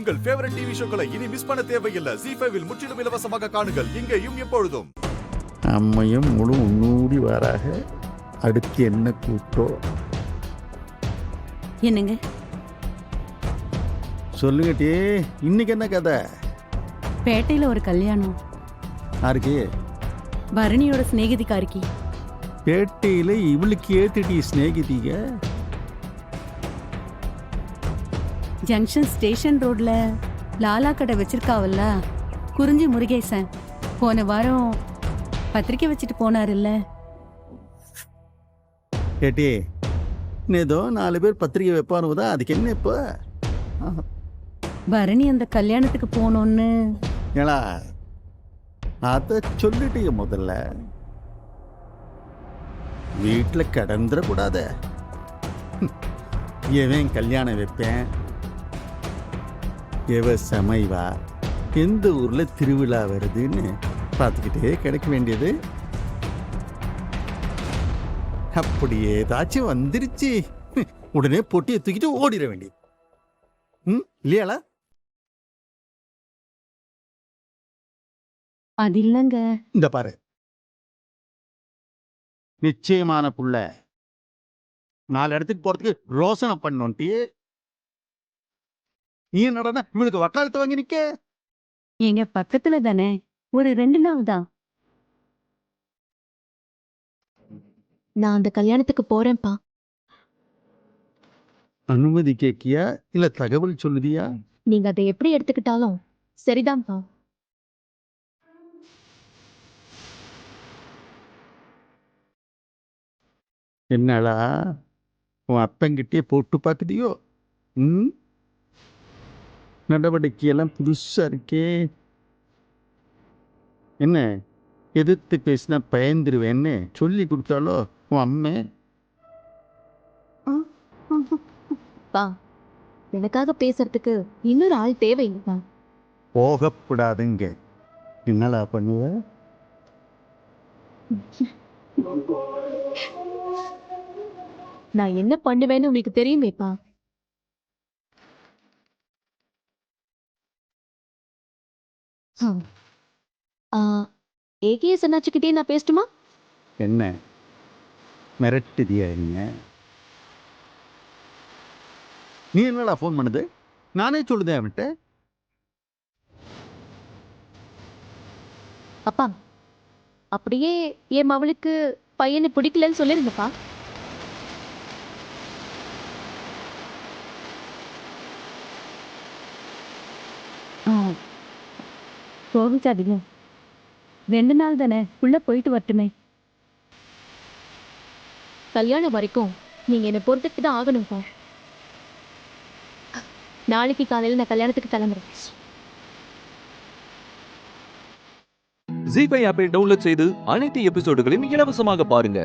உங்கள் favourite TV ஷோக்களை இனி miss பண்ண தேவையில்லை. ZEE5 இல் முற்றிலும் இலவசமாக காணுங்கள். இங்கேயும் எப்பொழுதும். அம்மையும் முழு உன்னூடி வாராக. அடுத்து என்ன கூட்டோ? என்னங்க சொல்லுங்கட்டி, இன்னைக்கு என்ன கதை? பேட்டையில ஒரு கல்யாணம். யாருக்கு? பரணியோட சிநேகிதிக்காரிக்கு. பேட்டையில இவளுக்கு ஏத்துட்டி ஸ்நேகிதிக? ஜங்ஷன் ஸ்டேஷன் ரோட்ல லாலா கடை வச்சிருக்காவல்ல குறிஞ்சி முருகேசன், போன வாரம் பத்திரிக்கை வச்சுட்டு போனாருல்ல. கேட்டி, ஏதோ 4 பேர் பத்திரிக்கை வைப்பானுதான், அதுக்கு என்ன இப்போ? பரணி அந்த கல்யாணத்துக்கு போனோன்னு. ஏலா, அதை சொல்லிட்டீங்க முதல்ல. வீட்டில் கடந்துடக்கூடாத. எவன் கல்யாணம் வைப்பேன், எவ சமைவா, எந்த ஊரில் திருவிழா வருதுன்னு பார்த்துக்கிட்டே கிடைக்க வேண்டியது. அப்படி ஏதாச்சும் வந்துருச்சு, உடனே பொட்டியை தூக்கிட்டு ஓடிட வேண்டியது. இல்லையாளா? அது இல்லைங்க. இந்த பாரு, நிச்சயமான புள்ள 4 இடத்துக்கு போறதுக்கு ரோசனை பண்ணோன்ட்டி. நீ என்னடா இவனுக்கு வக்காலத்து வாங்கி நிக்க? எங்க பக்கத்துல தானே, ஒரு 2 நாள் தான். நான் அந்த கல்யாணத்துக்கு போறேன்ப்பா. அனுமதி கேக்கியா இல்ல தகவல் சொல்லுதியா? நீங்க அதை எப்படி எடுத்துக்கிட்டாலும் சரிதான்ப்பா. என்னடா உன் அப்பங்கிட்டே போட்டு பார்க்குதியோ? நடவடிக்கையெல்லாம் புதுசா இருக்கே. என்ன எதிர்த்து பேசினா பயந்துருவேன்னு சொல்லி கொடுத்தாலோ உன் அம்மே? பா, எனக்காக பேசுறதுக்கு இன்னொரு ஆள் தேவையில்லைப்பா. போகக்கூடாதுங்க. என்னடா பண்ணுவ? நான் என்ன பண்ணுவேன்னு உங்களுக்கு தெரியுமேப்பா. ஏகேஎஸ் அண்ணாச்சிக்கிட்டே நான் பேசட்டுமா? என்ன மிரட்டுதியா? நீ என்னடா ஃபோன் பண்ணுது? நானே சொல்லுதேன் அவன்கிட்ட. அப்பா, அப்படியே என் மவளுக்கு பையனை பிடிக்கலன்னு சொல்லிருங்கப்பா. கோவிச்சாதீங்க, 2 நாள் தானே, உள்ள போயிட்டு வரட்டுமே. கல்யாணம் வரைக்கும் நீங்க என்னை பொறுத்துட்டு தான் ஆகணும்ப்பா. நாளைக்கு காலையில் நான் கல்யாணத்துக்கு கிளம்புறேன். ZEE5 ஆப்பை டவுன்லோட் செய்து அனைத்து எபிசோடுகளையும் இலவசமாக பாருங்க.